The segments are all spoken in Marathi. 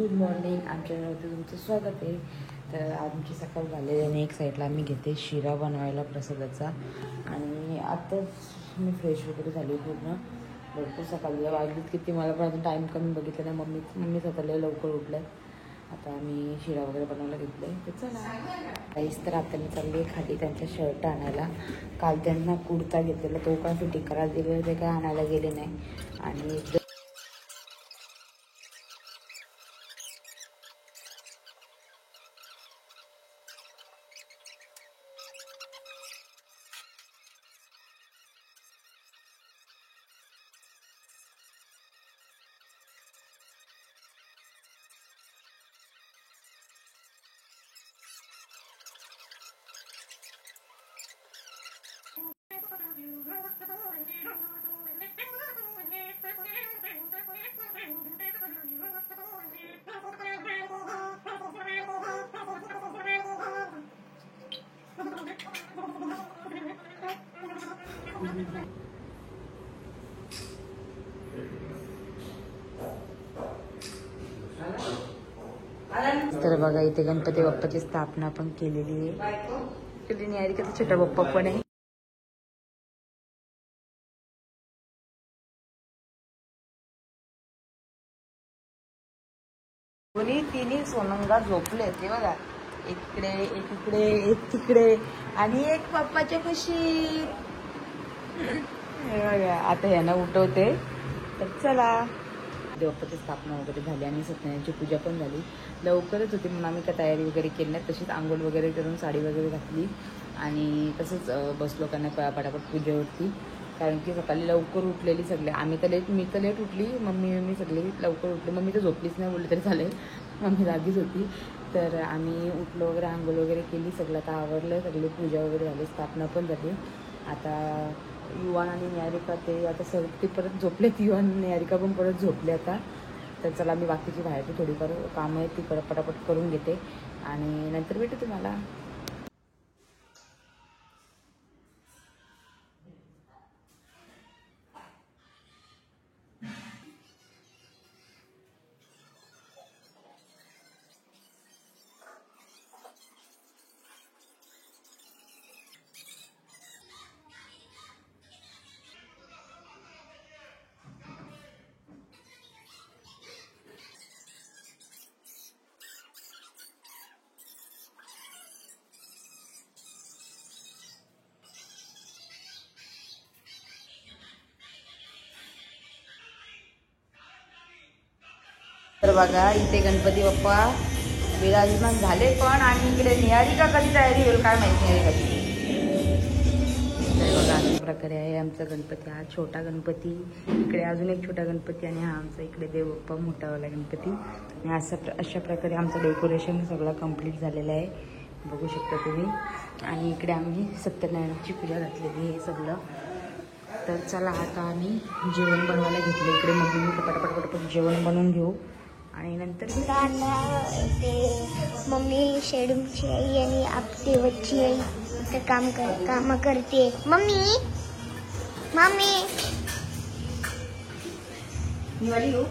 Good morning. आमच्या घरात तुमचं स्वागत आहे. तर आमची सकाळ झालेली आणि एक साईडला आम्ही घेते शिरा बनवायला प्रसादाचा. आणि आताच मी फ्रेश वगैरे झाली पूर्ण. भरपूर सकाळी वाजलीत किती मला पण अजून टाईम कमी बघितलं ना. मम्मी स्वतःला लवकर उठल्या. आता आम्ही शिरा वगैरे बनवायला घेतलं आहे. तर चला काहीच. तर आता मी चालली खाली त्यांचा शर्ट आणायला. काल त्यांना कुर्ता घेतलेला, तो काय फिटिंग करायला दिलेला, ते काय आणायला गेले नाही. आणि तर बघा इथे गणपती बाप्पाची स्थापना पण केलेली आहे. निहारिकाचा छोटा बाप्पा पण आहे. कोणी तिन्ही सोनंगा झोपले ते बघा. इकडे एक इकडे एक तिकडे आणि एक बाप्पाच्या खुशी. बघा आता यांना उठवते. तर चला देवपाची स्थापना वगैरे झाली आणि सत्यनारायणची पूजा पण झाली. लवकरच होती म्हणून आम्ही काय तयारी वगैरे केली नाही. तशीच आंघोळ वगैरे करून साडी वगैरे घातली आणि तसंच बसलो का नाही पटापट पूजेवरती. कारण की सकाळी लवकर उठलेली सगळे. मी तर लेट उठली. मम्मी सगळी लवकर उठली. मम्मी तर झोपलीच नाही बोलली तरी चालेल. मम्मी जागीच होती. तर आम्ही उठलो वगैरे, आंघोळ वगैरे केली. सगळं आता आवरलं. सगळी पूजा वगैरे झाली, स्थापना पण झाली. आता युवान आणि निहारिका ते आता ते परत झोपलेत. युवान आणि निहारिका पण परत झोपले आता. तर चला मी बाकीची बाहेरची थोडीफार कामं आहेत ती पटापट करून घेते आणि नंतर भेटू तुम्हाला. तर बघा इथे गणपती बाप्पा विराजमान झाले पण. आणि इकडे निहारिका कधी तयारी होईल काय माहिती. निहारिकाची बघा अशा प्रकारे आहे आमचा गणपती. हा छोटा गणपती, इकडे अजून एक छोटा गणपती आणि हा आमचा इकडे देवबाप्पा मोठावाला गणपती. आणि अशा प्रकारे आमचं डेकोरेशन सगळं कंप्लीट झालेलं आहे, बघू शकता तुम्ही. आणि इकडे आम्ही सत्यनारायणची पूजा घातलेली आहे सगळं. तर चला आता आम्ही जेवण बनवायला घेतलं. इकडे मम्मी पटापट जेवण बनवून घेऊ आणि नंतर ते मम्मी शेडूमची आई आणि आपटेवरची आई इथं काम करते. मम्मी येऊ.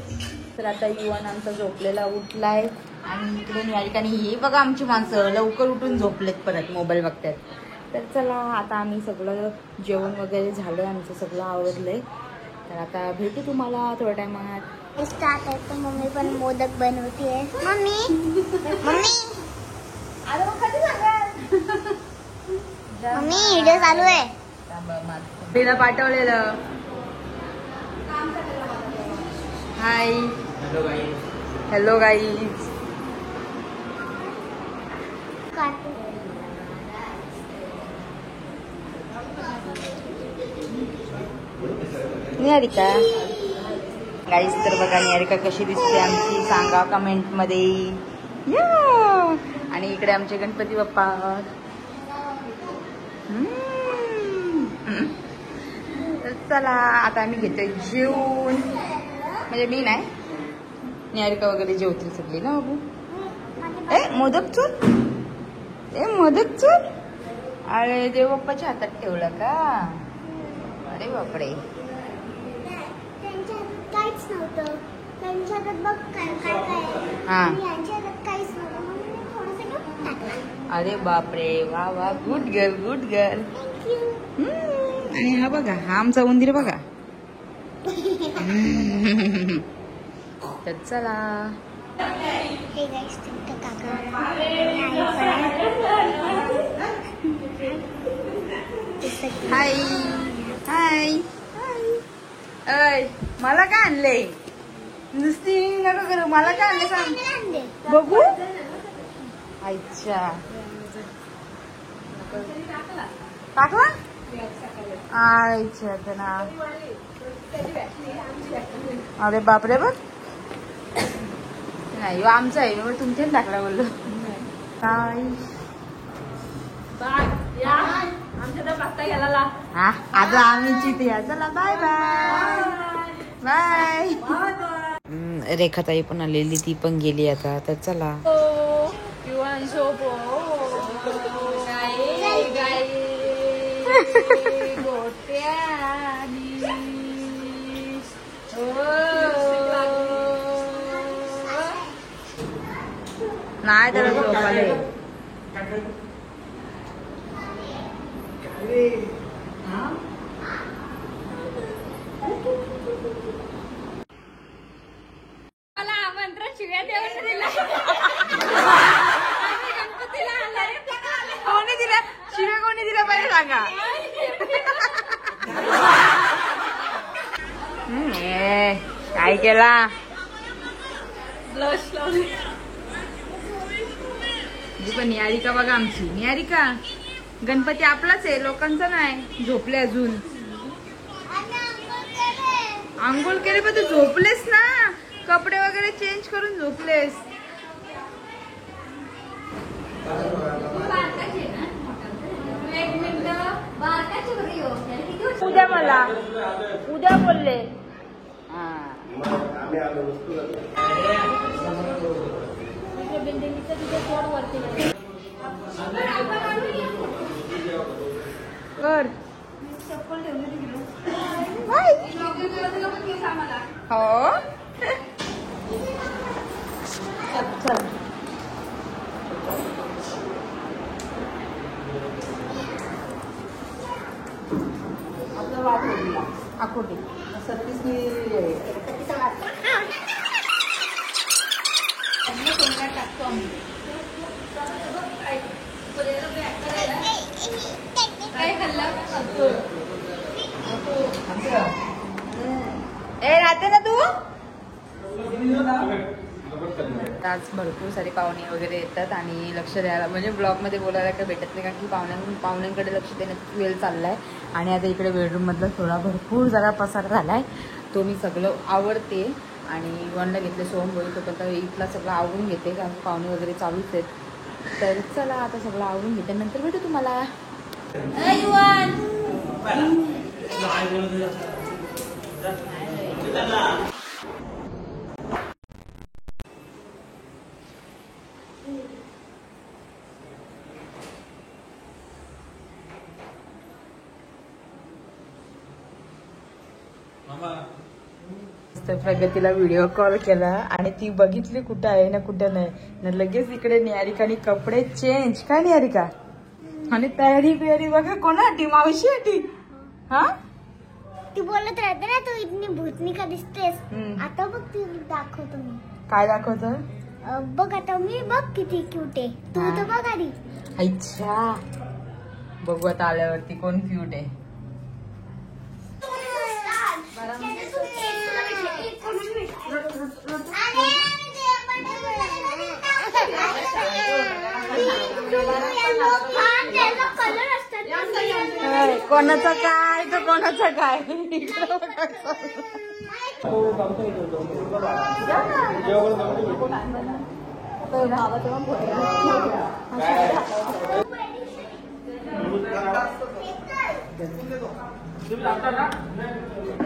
तर आता युवान आमचा झोपलेला उठलाय आणि इकडे निहारिका आणि हे बघा आमची माणसं लवकर उठून झोपलेत, परत मोबाईल बघतात. तर चला आता आम्ही सगळं जेवण वगैरे झालं, आमचं सगळं आवडलंय. तर आता भेटू तुम्हाला थोड्या टायमात. स्टार्ट आहे तर मम्मी पण मोदक बनवते. मम्मी व्हिडिओ चालू आहे. तिला पाठवलेलं. Hi hello guys. Niharika guys. तर बघा निहारिका कशी दिसते आमची सांगा कमेंटमध्ये. आणि इकडे आमचे गणपती बाप्पा. तर चला आता आम्ही घेतोय जेवून. म्हणजे मी नाही, निहारिका वगैरे जेवतील सगळी ना बाबू. मोदक चूल. अरे देव बाप्पाच्या हातात ठेवलं का. अरे बापरे. काहीच नव्हतं. त्यांच्या हातात बघ काय काय काय आहे. हा. आणि यांच्या हातात काहीच नव्हतं म्हणून मी थोडंसं घेऊन टाकलं. अरे बापरे, वा वा, good girl, good girl. Thank you. आणि हा बघा, हा आमचा उंदीर बघा. तर चला. हे गाईस तुमचं काका आणि आई पण आहे. हाय हाय. अय, मला काय आणले? नुसती नका करू, मला काय आणले सांग आणले. बघू. अच्छा, टाकला. अच्छा, तर ना. अरे बापरे, बघ. नाही आमचा आहे, मग तुमच्याच टाकला बोललो. काय हा, आता आम्ही चितिया. चला, बाय बाय बाय. रेखाताई पण आलेली, ती पण गेली आता. तर चला. नाही त्याला झोपाले. मला आमंत्रण शिव्या देऊन दिला. कोणी दिला शिव्या? कोणी दिला पहिले सांगा. काय केला? ब्लश लावली. जी पण निहारिका बघा, आमची निहारिका. गणपती आपलाच आहे, लोकांचा नाही. झोपले अजून. आंघोळ केले पण तू झोपलेस ना. कपडे वगैरे चेंज करून झोपलेस. एक मिनिट बारकाची बरी हो. उद्या मला उद्या बोलले. बिल्डिंगचं तिथे बोर्ड वरती कर. चप्पल ठेवली हो. चल. आपला वाद होईल आकोटे 36 टाकतो आम्ही. काय खाल्लं? ए, राहते ना तू. आज भरपूर सारे पाहुणे वगैरे येतात आणि लक्ष द्यायला म्हणजे ब्लॉगमध्ये बोलायला काही भेटत नाही, कारण की पाहुण्यांकडे लक्ष देण्यात वेळ चाललाय. आणि आता इकडे बेडरूममधला थोडा भरपूर जरा पसार झालाय, तो मी सगळं आवरते आणि वनला घेतले सोहम बोलत तोपर्यंत इथला सगळं आवरून घेते, कारण की पाहुणे वगैरे चालूच आहेत. तर चला आता सगळं आवरून घेते, नंतर भेटू तुम्हाला. तर प्रगतीला व्हिडिओ कॉल केला आणि ती बघितली कुठं आहे ना कुठं नाही ना, लगेच इकडे निहारिकाने कपडे चेंज. काय निहारिका? आणि तयारी बियारी बघा कोणासाठी? मावशीसाठी. हा, ती बोलत राहते ना तू इतनी भूतनी का दिसतेस. हम्म. आता बघ ती दाखवतो मी. काय दाखवतं? बघ आता मी बघ किती क्यूट आहे. तू तर बघ आधी. अच्छा, बघू आता आल्यावरती कोण क्यूट आहे. कोणाचं काय तर कोणाचं काय.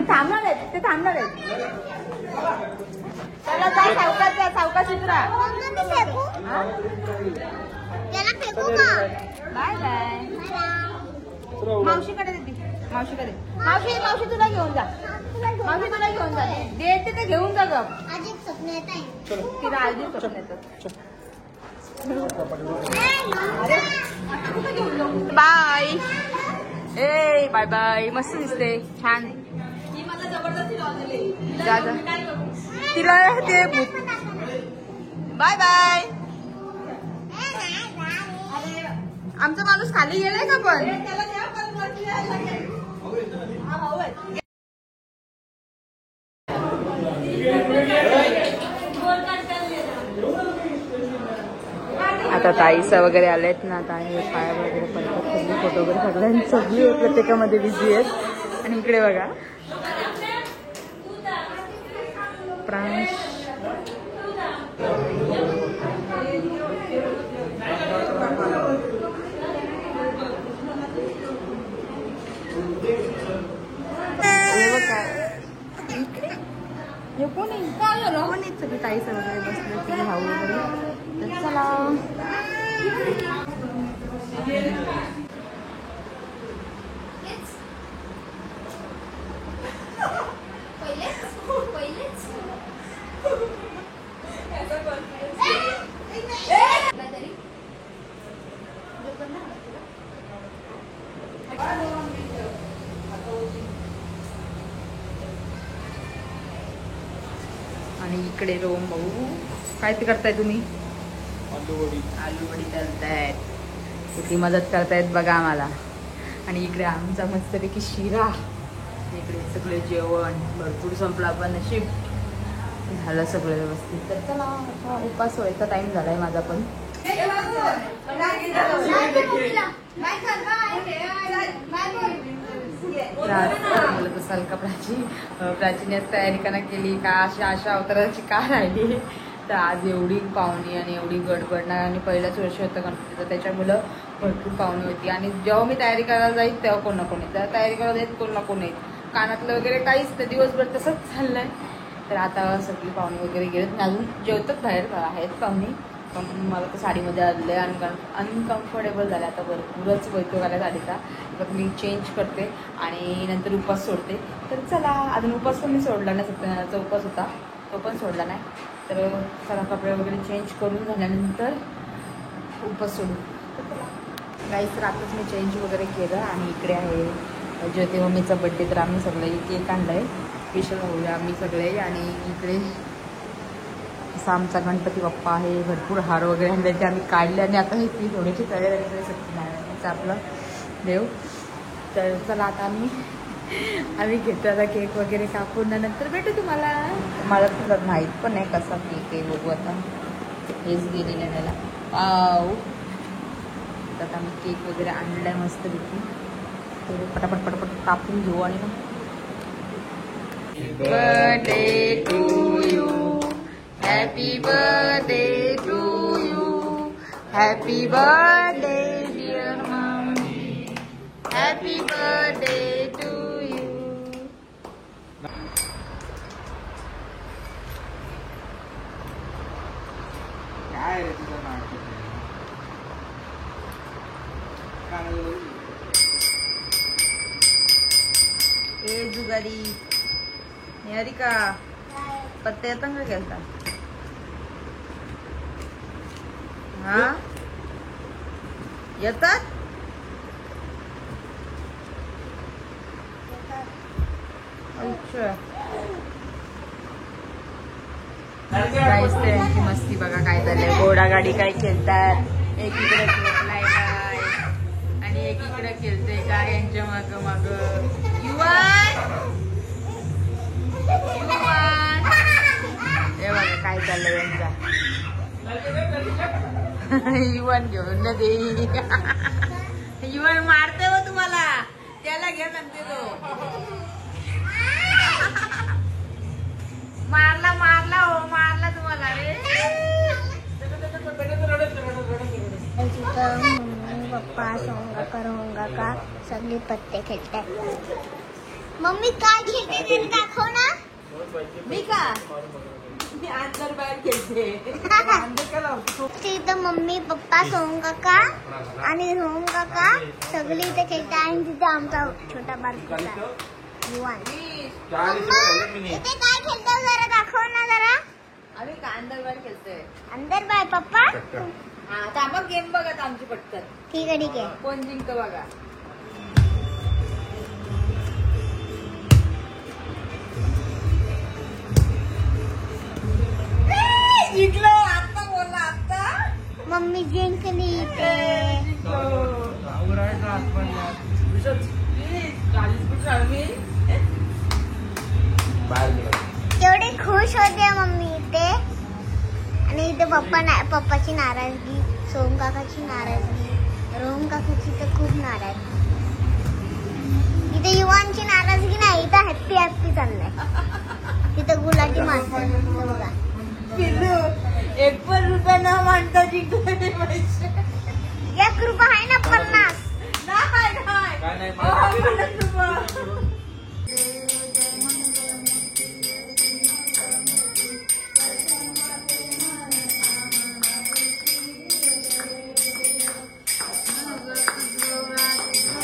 थांबणार आहेत, ते थांबणार आहेत. त्याला जा, सावकाश जा, सावकाश उतरा. Bye bye. मावशीकडे देते, मावशीकडे. मावशी तुला घेऊन जा. मामी तुला घेऊन जाते देते तर घेऊन जा ग आज एक स्वप्न येत आहे. तिला आधी स्वप्न येतात बाय ए बाय बाय मस्त दिसते छान जा जा तिला ते बाय बाय आमचा माणूस खाली गेलाय का पण आता ताईसा वगैरे आलेत ना आता हे पाया वगैरे पडतात सगळे फोटो वगैरे सगळी प्रत्येकामध्ये बिझी आहेत आणि इकडे बघा प्रांश हे कोण आहे सगळी ताईसा वगैरे बसले तिथे भाऊ वगैरे तर चला आणि इकडे रोम भाऊ काय ते करताय तुम्ही आलू वडी तळतायत किती मदत करतायत बघा आम्हाला आणि इकडे आमचा मस्तपैकी शिरा इकडे सगळे जेवण भरपूर संपला पण नशीब झालं सगळं व्यवस्थित तर चला आता उपास व्हायचा टाइम झालाय माझा पण बोलत असाल का प्राचीने तयारी का केली का अशा अवताराची का राहिली तर आज एवढी पाहुणी आणि एवढी गडबडणार आणि पहिलंच वर्ष होतं गणपतीचं त्याच्यामुळं भरपूर पाहुणी होती आणि जेव्हा मी तयारी करायला जाईल तेव्हा कोण ना कोण येत तेव्हा तयारी करायला जाईल कोण ना कोण येत कानातलं वगैरे काहीच नाही दिवसभर तसंच चाललंय तर आता सगळी पाहुणी वगैरे गेलेत अजून जेवतात बाहेर आहेत पाहुणी पण मला तर साडीमध्ये आले अनकम्फर्टेबल झालं आता भरपूरच वैतो आला साडीचा तर मी चेंज करते आणि नंतर उपास सोडते तर चला अजून उपास पण मी सोडला नाही सत्यनारायणचा उपास होता तो पण सोडला नाही तर चला कपडे वगैरे चेंज करून झाल्यानंतर उपास सोडू तर चला काहीच तर आताच मी चेंज वगैरे केलं आणि इकडे आहे ज्योती मम्मीचा बड्डे तर आम्ही सगळे केक आणला आहे स्पेशल होऊया आम्ही सगळे आणि इकडे असा आमचा गणपती बाप्पा आहे भरपूर हार वगैरे आणले ते आम्ही काढले आणि आता ही थोडीशी तयारी करू सत्यनारायणाचं आपलं देव तर चला आता आम्ही घेतो आता केक वगैरे कापून नंतर भेटू तुम्हाला मला तुला माहीत पण नाही कसा केक आहे बघू आता हेच गेली नाही पाव आता आम्ही केक वगैरे आणला आहे मस्तपैकी तर पटापट पटापट कापून घेऊ आणि birthday to you happy birthday to you happy birthday dear mummy happy birthday to you काय रे तुझं नाटक ए जुगारी निहारिका पत्ते येतात का गेलता हा येतात अच्छा काहीच त्यांची मस्ती बघा काय झालंय घोडा गाडी काय खेळतात एकीकडे खेळलाय काय आणि एकीकडे खेळते काय यांच्या माग माग युवन हे बघा काय चाललंय यांचा युवन घेऊन न दे युवन मारते हो तुम्हाला त्याला घ्या म्हणते तो मारला हो मारला तुम्हाला रे मम्मी पप्पा होंगा का सगळे पत्ते खेळतात मम्मी काय खेळते ते दाखव ना मी का मी अंदर बाहेर खेळते तिथं मम्मी पप्पा सोहम काका आणि रोहन काका सगळे इथे खेळतात आणि तिथे आमचा छोटा बारका युवन इथे काय खेळतो जरा दाखव ना जरा. आम्ही काय अंदरबार खेळतोय. अंदर बाय पप्पा. हा थांबा गेम बघा आता आमची पटकन. ठीक आहे. कोण जिंकतो बघा. जिंकलो आता बोला आता. मम्मी जिंकली इथे. तेवढे खुश होते मम्मी इथे. आणि इथे पप्पाची नाराजगी, सोम काकाची नाराजगी, रोहन काकाची तर खूप नाराजगी. इथे युवांची नाराजगी नाही, इथं हॅप्पी हॅप्पी चाललंय. तिथं गुलाटी माणसं बघा. एक पण रुपया न मांडता जिंकले पैसे. 1 रुपया आहे ना 50.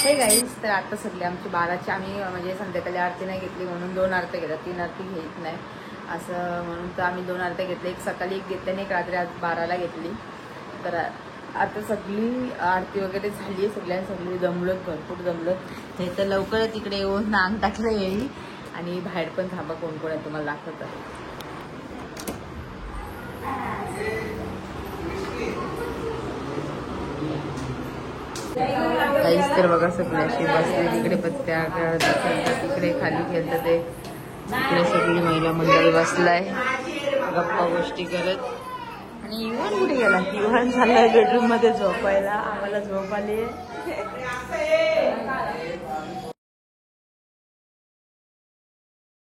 हे गाईस तर आता सगळे आमची 12ची आम्ही म्हणजे संध्याकाळी आरती नाही घेतली म्हणून 2 आरत्या घेतल्या. 3 आरती घेत नाही असं म्हणून तर आम्ही 2 आरत्या घेतल्या. एक सकाळी एक घेतली आणि एक रात्री आज 12ला घेतली. तर आता सगळी आरती वगैरे झाली आहे. सगळी जमलोत, भरपूर जमलोत. हे तर लवकरच इकडे येऊन अंग टाकलं येईल. आणि बाहेर पण थांबा कोण कोण आहे तुम्हाला दाखवतं. काहीच तर बघा सगळ्याशी बसले तिकडे पत्त्या खेळत, तिकडे खाली खेळतात ते. इकडे सगळी महिला मंडळी बसलाय गप्पा गोष्टी करत. आणि युवान कुठे गेला? युवान चाललाय बेडरूम मध्ये झोपायला. आम्हाला झोप आली आहे.